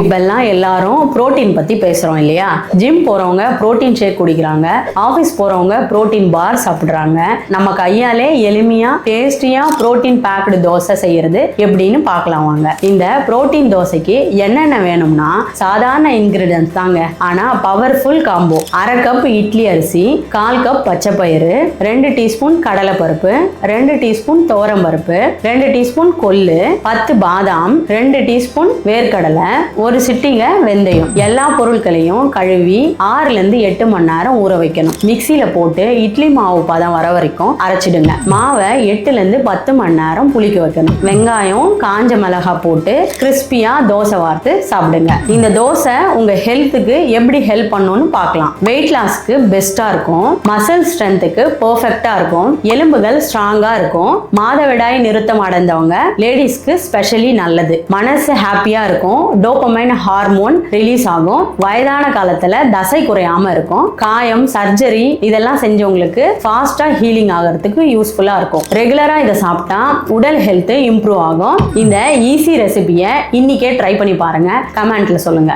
இப்பெல்லாம் எல்லாரும் புரோட்டீன் பத்தி பேசுறோம் இல்லையா? ஜிம் போறவங்க புரோட்டீன் ஷேக் குடிக்கிறாங்க, ஆபீஸ் போறவங்க புரோட்டீன் பார் சாப்பிடுறாங்க. நம்ம கையாலே எளிமையா டேஸ்டியா புரோட்டீன் பேக்டு தோசை செய்யறது எப்படின்னு பார்க்கலாம் வாங்க. இந்த புரோட்டீன் தோசைக்கு என்னென்ன வேணும்னா சாதாரண இன்கிரிடியன்ஸ் தாங்க, ஆனா பவர்ஃபுல் காம்போ. 1/2 கப் இட்லி அரிசி, 1/4 கப் பச்சை பயிறு, 2 டீஸ்பூன் கடலை பருப்பு, 2 டீஸ்பூன் துவரம் பருப்பு, 2 டீஸ்பூன் கொள்ளு, 10 பாதாம், 2 டீஸ்பூன் வேர்க்கடலை, 1 சிட்டிகை வெந்தயம். எல்லா பொருட்களையும் கழுவி 6 to 8 மணி நேரம் ஊற வைக்கணும். மிக்சியில போட்டு இட்லி மாவு பதம் வர வரைக்கும் அரைச்சிடுங்க. மாவை 8 to 10 மணி நேரம் புளிக்க வைக்கணும். வெங்காயம், காஞ்ச மிளகாய் போட்டு கிறிஸ்பியா தோசை வார்த்து சாப்பிடுங்க. இந்த தோசை உங்க ஹெல்த்துக்கு எப்படி ஹெல்ப் பண்ணும்னு பார்க்கலாம். வெயிட் லாஸ்க்கு பெஸ்டா இருக்கும், மசில் ஸ்ட்ரென்த்துக்கு பெர்ஃபெக்ட்டா இருக்கும், எலும்புகள் ஸ்ட்ராங்கா இருக்கும், மாதவிடாய் நிறுத்தம் அடைந்தவங்க லேடிஸ்க்கு ஸ்பெஷலி நல்லது, மனசு ஹாப்பியா இருக்கும், டோபமைன் ஹார்மோன் ரிலீஸ் ஆகும், வயதான காலத்துல தசை குறையாம இருக்கும், காயம் சர்ஜரி இதெல்லாம் செஞ்சவங்களுக்கு ஃபாஸ்டா ஹீலிங் ஆகிறதுக்கு யூஸ்ஃபுல்லா இருக்கும். ரெகுலரா இதை சாப்பிட்டா உடல் ஹெல்த் இம்ப்ரூவ் ஆகும். இந்த ஈஸி ரெசிபியை இன்னைக்கே ட்ரை பண்ணி பாருங்க, கமெண்ட்ல சொல்லுங்க.